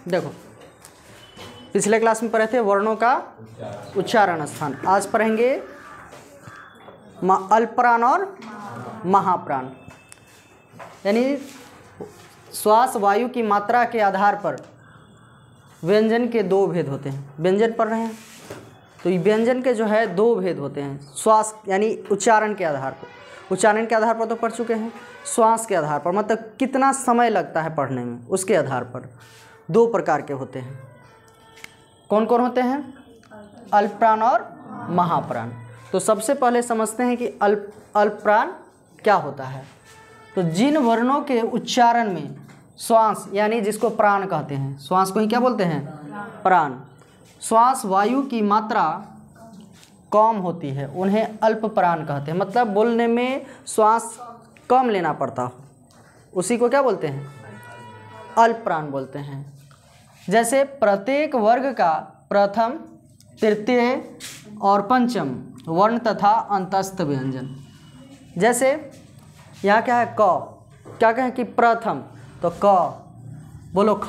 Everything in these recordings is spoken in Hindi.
देखो पिछले क्लास में पढ़े थे वर्णों का उच्चारण स्थान, आज पढ़ेंगे अल्पप्राण और महाप्राण। यानी श्वास वायु की मात्रा के आधार पर व्यंजन के दो भेद होते हैं। व्यंजन पढ़ रहे हैं तो व्यंजन के जो है दो भेद होते हैं। श्वास यानी उच्चारण के आधार पर, उच्चारण के आधार पर तो पढ़ चुके हैं। श्वास के आधार पर मतलब कितना समय लगता है पढ़ने में, उसके आधार पर दो प्रकार के होते हैं। कौन कौन होते हैं? अल्पप्राण और महाप्राण। तो सबसे पहले समझते हैं कि अल्पप्राण क्या होता है। तो जिन वर्णों के उच्चारण में श्वास यानी जिसको प्राण कहते हैं, श्वास को ही क्या बोलते हैं? प्राण। श्वास वायु की मात्रा कम होती है उन्हें अल्पप्राण कहते हैं। मतलब बोलने में श्वास कम लेना पड़ता हो, उसी को क्या बोलते हैं? अल्पप्राण बोलते हैं। जैसे प्रत्येक वर्ग का प्रथम, तृतीय और पंचम वर्ण तथा अंतस्थ व्यंजन। जैसे यहाँ क्या है? क। क्या कहें कि प्रथम, तो क बोलो ख,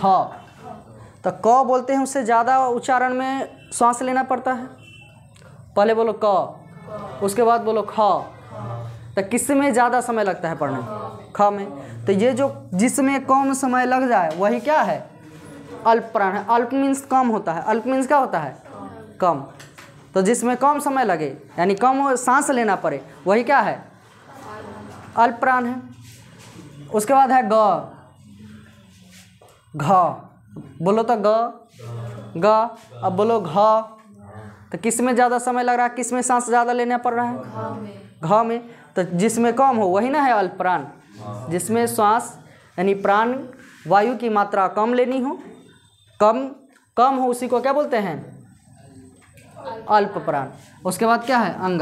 तो क बोलते हैं उससे ज़्यादा उच्चारण में श्वास लेना पड़ता है। पहले बोलो क, उसके बाद बोलो ख, तो किस में ज़्यादा समय लगता है पढ़ने? ख में। तो ये जो जिसमें कम समय लग जाए वही क्या है? अल्पप्राण है। अल्प मीन्स कम होता है। अल्प मीन्स क्या होता है? कम। तो जिसमें कम समय लगे यानी कम सांस लेना पड़े वही क्या है? अल्पप्राण है। उसके बाद है ग, घ, बोलो तो ग, अब बोलो घ, तो किस में ज़्यादा समय लग रहा है? किस में सांस ज़्यादा लेना पड़ रहा है? घ में। तो जिसमें कम हो वही ना है अल्पप्राण। जिसमें श्वास यानी प्राण वायु की मात्रा कम लेनी हो, कम हो, उसी को क्या बोलते हैं? अल्पप्राण। उसके बाद क्या है? अंग,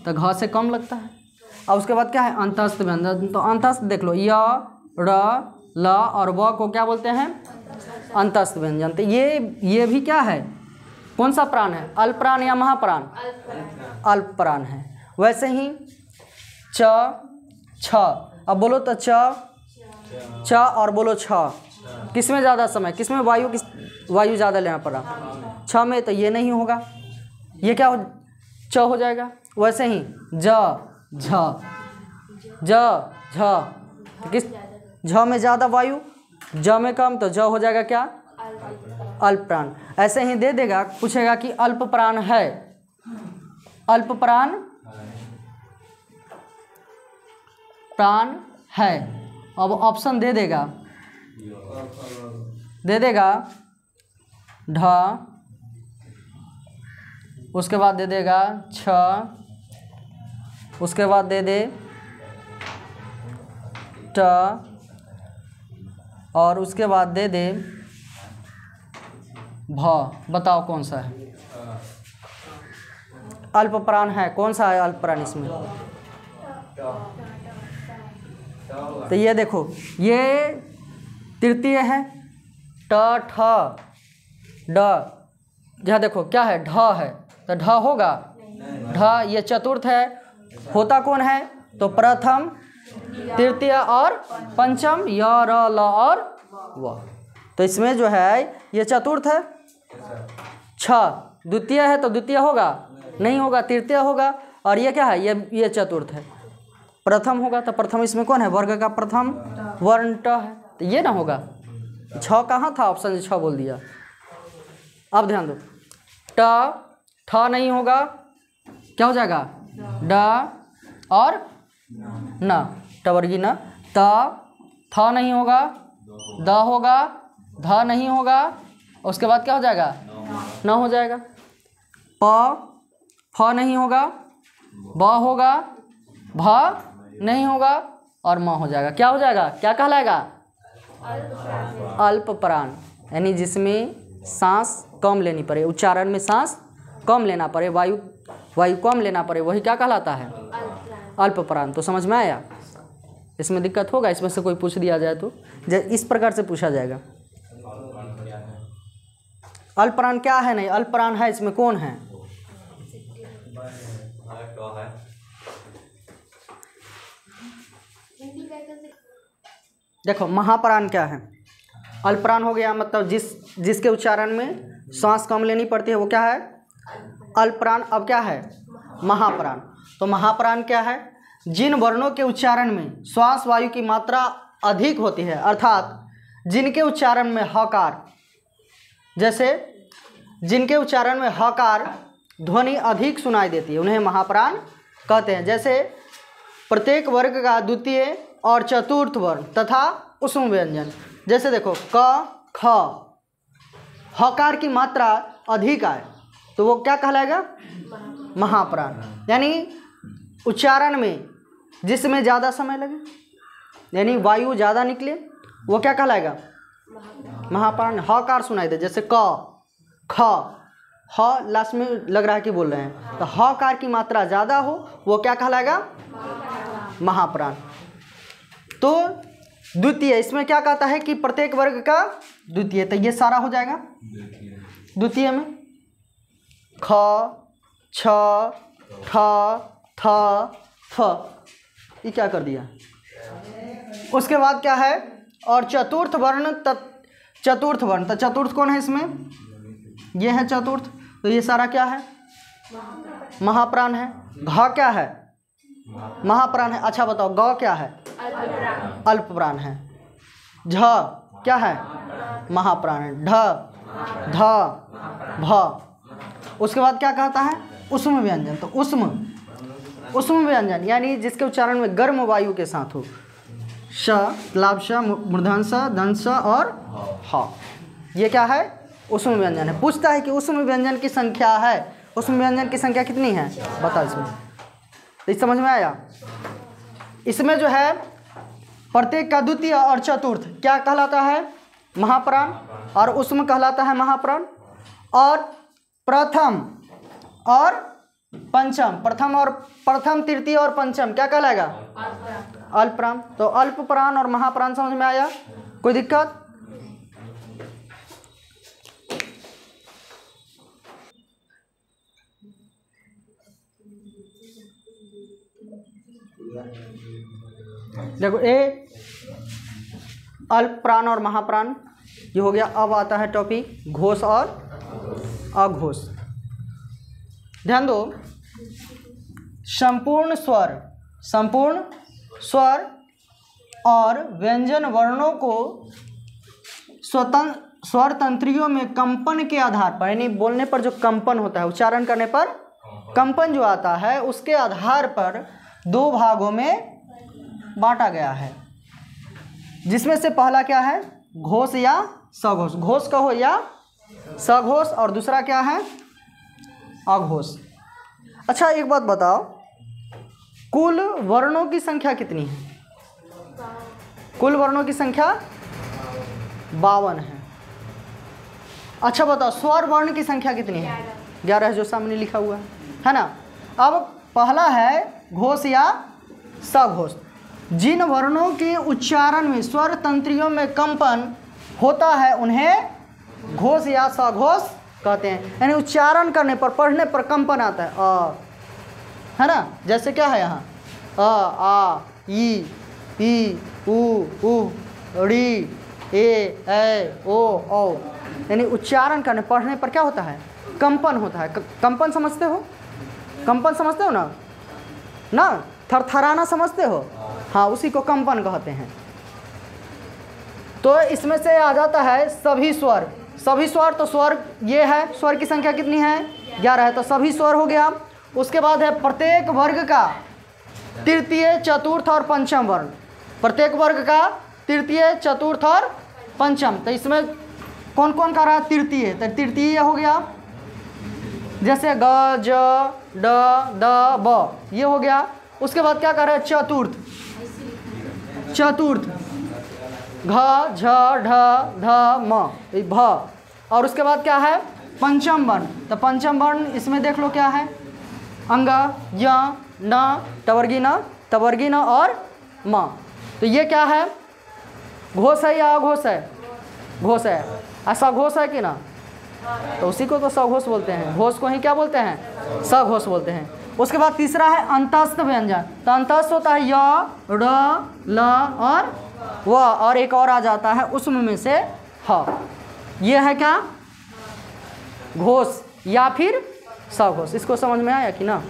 तो घ से कम लगता है। और उसके बाद क्या है? अंतस्थ व्यंजन। तो अंतस्थ देख लो, य, र, ल और व को क्या बोलते हैं? अंतस्थ व्यंजन। तो ये भी क्या है? कौन सा प्राण है? अल्पप्राण या महाप्राण? अल्पप्राण है। वैसे ही च, छ, अब बोलो तो च और बोलो छ, किस में ज़्यादा समय, किस में वायु ज़्यादा लेना पड़ा? छ में। तो ये नहीं होगा, ये क्या च हो जाएगा। वैसे ही ज, झ, तो किस झ में ज़्यादा वायु, ज में कम, तो ज हो जाएगा क्या? अल्पप्राण। ऐसे ही दे देगा, पूछेगा कि अल्पप्राण है, अल्पप्राण प्राण है। अब ऑप्शन दे देगा ढ, उसके बाद दे देगा छ, उसके बाद दे दे ट, और उसके बाद दे दे भ। बताओ कौन सा है अल्पप्राण है? कौन सा है अल्पप्राण इसमें? तो ये देखो, ये तृतीय है, ट, ठ, ड। जहाँ देखो क्या है? ढ है, तो ढ होगा? ढ। ये चतुर्थ है, होता कौन है? तो प्रथम, तृतीय और पंचम, य, र, ल और व। तो इसमें जो है ये चतुर्थ है। छ द्वितीय है, तो द्वितीय होगा? नहीं होगा, तृतीय होगा। और ये क्या है? ये चतुर्थ है। प्रथम होगा, तो प्रथम इसमें कौन है? वर्ग का प्रथम वर्ण ट है, तो ये ना होगा। छ कहाँ था? ऑप्शन छ बोल दिया। अब ध्यान दो, ट, ठ नहीं होगा, क्या हो जाएगा? ड और न, टवर्गी न। त, थ नहीं होगा, द होगा, ध नहीं होगा, उसके बाद क्या हो जाएगा? न हो जाएगा। प, फ नहीं होगा, ब होगा, भ नहीं होगा और म हो जाएगा। क्या हो जाएगा? क्या कहलाएगा? अल्पप्राण। यानी जिसमें सांस कम लेनी पड़े, उच्चारण में सांस कम लेना पड़े, वायु कम लेना पड़े, वही क्या कहलाता है? अल्पप्राण। तो समझ में आया? इसमें दिक्कत होगा, इसमें से कोई पूछ दिया जाए तो इस प्रकार से पूछा जाएगा। अल्पप्राण क्या है? नहीं, अल्पप्राण है, इसमें कौन है? देखो महाप्राण क्या है? अल्पप्राण हो गया, मतलब जिसके उच्चारण में सांस कम लेनी पड़ती है वो क्या है? अल्पप्राण। अब क्या है? महाप्राण। तो महाप्राण क्या है? जिन वर्णों के उच्चारण में श्वास वायु की मात्रा अधिक होती है, अर्थात जिनके उच्चारण में हकार, जैसे जिनके उच्चारण में हकार ध्वनि अधिक सुनाई देती है उन्हें महाप्राण कहते हैं। जैसे प्रत्येक वर्ग का द्वितीय और चतुर्थ वर्ण तथा उष्म व्यंजन। जैसे देखो क ख, हकार की मात्रा अधिक आए तो वो क्या कहलाएगा? महाप्राण। यानी उच्चारण में जिसमें ज़्यादा समय लगे, यानी वायु ज़्यादा निकले, वो क्या कहलाएगा? महाप्राण। हकार सुनाई दे, जैसे क ख, ह लास्ट में लग रहा है कि बोल रहे हैं, तो हकार की मात्रा ज़्यादा हो वो क्या कहलाएगा? महाप्राण। तो द्वितीय, इसमें क्या कहता है कि प्रत्येक वर्ग का द्वितीय, तो ये सारा हो जाएगा द्वितीय में। ख, छ, ठ, थ, फ, ये क्या कर दिया? उसके बाद क्या है? और चतुर्थ वर्ण, चतुर्थ वर्ण, तो चतुर्थ कौन है इसमें? ये है चतुर्थ, तो ये सारा क्या है? महाप्राण है। घ क्या है? महाप्राण है। अच्छा बताओ, ग क्या है? अल्पप्राण है। झ क्या है? महाप्राण है। ढ, ध, भ। उसके बाद क्या कहता है? उष्म व्यंजन। तो उष्म व्यंजन यानी जिसके उच्चारण में गर्म वायु के साथ हो। श, लाभ, मूर्धन स, दंत स और ह, ये क्या है? उष्म व्यंजन है। पूछता है कि उष्म व्यंजन की संख्या है, उष्म व्यंजन की संख्या कितनी है बता इसमें। तो इस समझ में आया? इसमें जो है प्रत्येक का द्वितीय और चतुर्थ क्या कहलाता है? महाप्राण। और उष्म कहलाता है महाप्राण। और प्रथम और पंचम, प्रथम तृतीय और पंचम क्या कहलाएगा? अल्पप्राण। तो अल्पप्राण और महाप्राण समझ में आया? कोई दिक्कत? देखो ए अल्पप्राण और महाप्राण ये हो गया। अब आता है टॉपिक घोष और अघोष। ध्यान दो, संपूर्ण स्वर और व्यंजन वर्णों को स्वर तंत्रियों में कंपन के आधार पर, यानी बोलने पर जो कंपन होता है, उच्चारण करने पर कंपन जो आता है, उसके आधार पर दो भागों में बांटा गया है। जिसमें से पहला क्या है? घोष या सघोष। घोष कहो या सघोष। और दूसरा क्या है? अघोष। अच्छा एक बात बताओ, कुल वर्णों की संख्या कितनी है? कुल वर्णों की संख्या 52 है। अच्छा बताओ, स्वर वर्ण की संख्या कितनी है? 11 है, जो सामने लिखा हुआ है ना। अब पहला है घोष या सघोष। जिन वर्णों के उच्चारण में स्वर तंत्रियों में कंपन होता है उन्हें घोष या सघोष कहते हैं। यानी उच्चारण करने पर, पढ़ने पर कंपन आता है, है ना। जैसे क्या है यहाँ? आ, ई, उ, री, ए, ओ। यानी उच्चारण करने, पढ़ने पर क्या होता है? कंपन होता है। कंपन समझते हो? कंपन समझते हो ना? थरथराना समझते हो? हाँ, उसी को कंपन कहते हैं। तो इसमें से आ जाता है सभी स्वर। तो स्वर ये है, स्वर की संख्या कितनी है? 11 है, तो सभी स्वर हो गया। उसके बाद है प्रत्येक वर्ग का तृतीय, चतुर्थ और पंचम वर्ण। प्रत्येक वर्ग का तृतीय, चतुर्थ और पंचम। तो इसमें कौन कौन का रहा? तृतीय। तो तृतीय हो गया, जैसे ग, ज, ड, द, ब, ये हो गया। उसके बाद क्या कर रहा है? चतुर्थ, घ, झ, ढ, ध, म, भ। और उसके बाद क्या है? पंचम वर्ण। तो पंचम वर्ण इसमें देख लो क्या है? अंग, य, न, टवर्गी न और म। तो ये क्या है? घोष है या अघोष है? घोष है। सघोष है कि ना? तो उसी को तो सघोष बोलते हैं। घोष को ही क्या बोलते हैं? सघोष बोलते हैं। उसके बाद तीसरा है अंतस्थ व्यंजन। तो अंतस्थ होता है य, र, ल और व, और एक और आ जाता है उसमें में से ह। ये है क्या? घोष या फिर सघोष। इसको समझ में आया कि ना?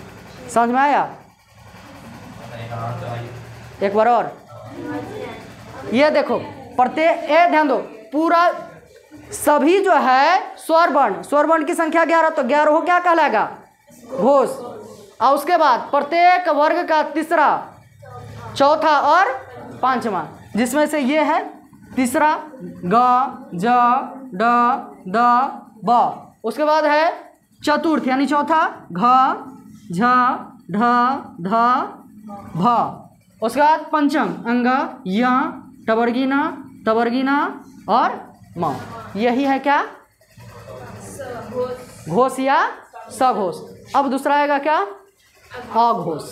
समझ में आया? एक बार और। ये देखो प्रत्येक, ए ध्यान दो, पूरा सभी जो है स्वर वर्ण की संख्या 11, तो 11 हो क्या कहलाएगा? घोष। और उसके बाद प्रत्येक वर्ग का तीसरा, चौथा और पांचवा, जिसमें से ये है तीसरा ग, ज, ड, द, ब। उसके बाद है चतुर्थ यानी चौथा घ, झ, ढ, ध, भ। उसके बाद पंचम अंग, य, टवर्गीना, तवर्गीना और म। यही है क्या? घोष या सघोष। अब दूसरा आएगा क्या? अघोष।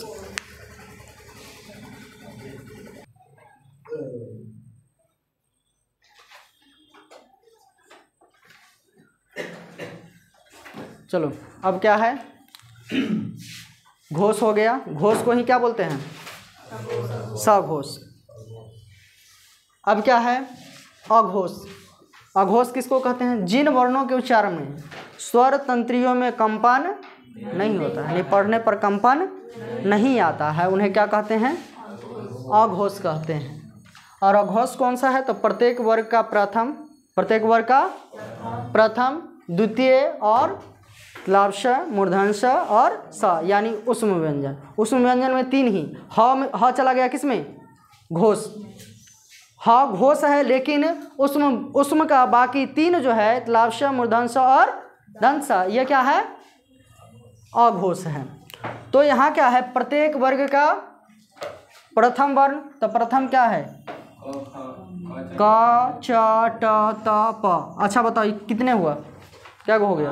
चलो अब क्या है? घोष हो गया। घोष को ही क्या बोलते हैं? सघोष। अब क्या है? अघोष। अघोष किसको कहते हैं? जिन वर्णों के उच्चारण में स्वर तंत्रियों में कंपन नहीं होता है, यानी पढ़ने पर कंपन नहीं आता है, उन्हें क्या कहते हैं? अघोष कहते हैं। और अघोष कौन सा है? तो प्रत्येक वर्ग का प्रथम, द्वितीय और क्लाब्श, मूर्धन्य और स, यानी उष्म व्यंजन। उष्म व्यंजन में 3 ही। ह चला गया किसमें? घोष। ह घोष है, लेकिन उष्म का बाकी 3 जो है क्लाब्श, मूर्धन्य और दंश, ये क्या है? अघोष है। तो यहाँ क्या है? प्रत्येक वर्ग का प्रथम वर्ण, तो प्रथम क्या है? क, च, ट, त, प। अच्छा बताओ कितने हुआ? क्या हो गया?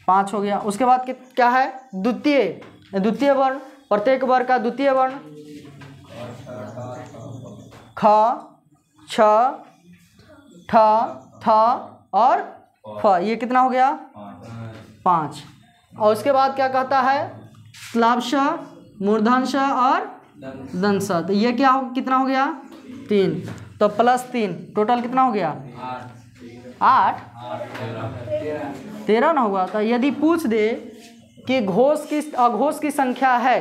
5 हो गया। उसके बाद क्या है? द्वितीय वर्ण, प्रत्येक वर्ग का द्वितीय वर्ण ख, छ, ठ, थ और फ। ये कितना हो गया? 5। और उसके बाद क्या कहता है? क्लाब्श, मूर्धन्य और दंश। तो ये क्या कितना हो गया? 3। तो +3 टोटल कितना हो गया? 8। 13 ना हुआ? तो यदि पूछ दे कि अघोष की संख्या है,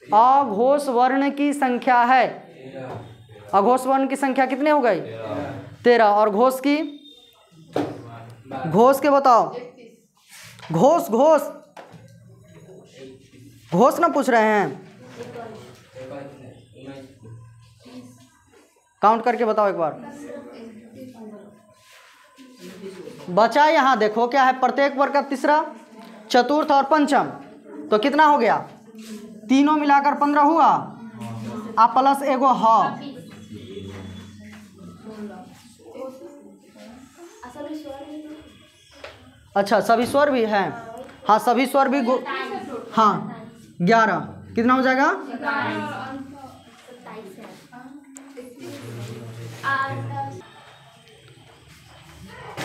अघोष वर्ण की संख्या है, अघोष वर्ण की संख्या कितने हो गई? 13। और घोष के बताओ। घोष ना पूछ रहे हैं, काउंट करके बताओ एक बार। बचा यहाँ देखो क्या है? प्रत्येक वर्ग का तीसरा, चतुर्थ और पंचम, तो कितना हो गया? तीनों मिलाकर 15 हुआ, आप प्लस एगो ह। अच्छा सभी स्वर भी हैं? हाँ सभी स्वर भी। हाँ 11 कितना हो जाएगा?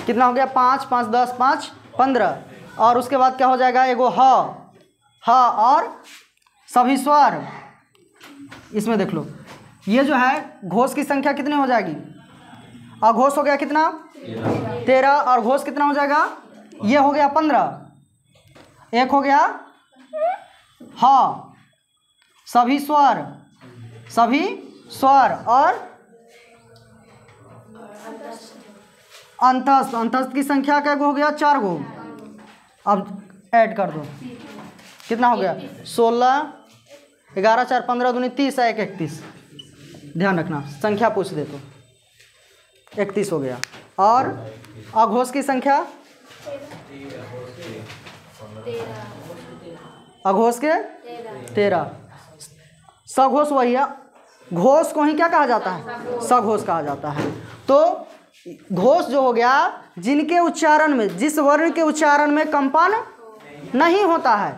कितना हो गया? 5 5 10 5 15। और उसके बाद क्या हो जाएगा? एगो ह और सभी स्वर। इसमें देख लो, ये जो है घोष की संख्या कितनी हो जाएगी? अघोष हो गया कितना? 13। और घोष कितना हो जाएगा? ये हो गया 15। एक हो गया ह, सभी स्वर और अंतस्थ की संख्या क्या हो गया? 4 गो। अब ऐड कर दो, कितना हो गया? 16, 11 4 15 दूनी 30, 1 31। ध्यान रखना संख्या पूछ दे तो 31 हो गया। और अघोष की संख्या? अघोष के 13। सघोष वही है, घोष को ही क्या कहा जाता है? सघोष कहा जाता है। तो घोष जो हो गया जिनके उच्चारण में, जिस वर्ण के उच्चारण में कंपन नहीं होता है,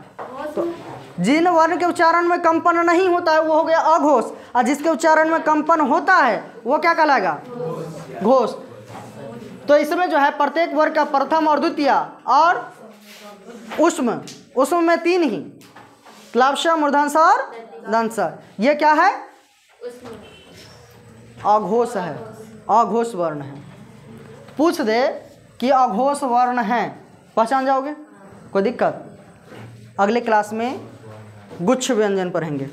तो जिन वर्ण के उच्चारण में कंपन नहीं होता है वो हो गया अघोष, और जिसके उच्चारण में कंपन होता है वो क्या कहलाएगा? घोष। तो इसमें जो है प्रत्येक वर्ग का प्रथम और द्वितीय और उष्म में 3 ही, क्लाब्श, मूर्धांश और दंश। ये क्या है? अघोष है, अघोष वर्ण है। पूछ दे कि अघोष वर्ण है, पहचान जाओगे, कोई दिक्कत? अगले क्लास में गुच्छ व्यंजन पढ़ेंगे।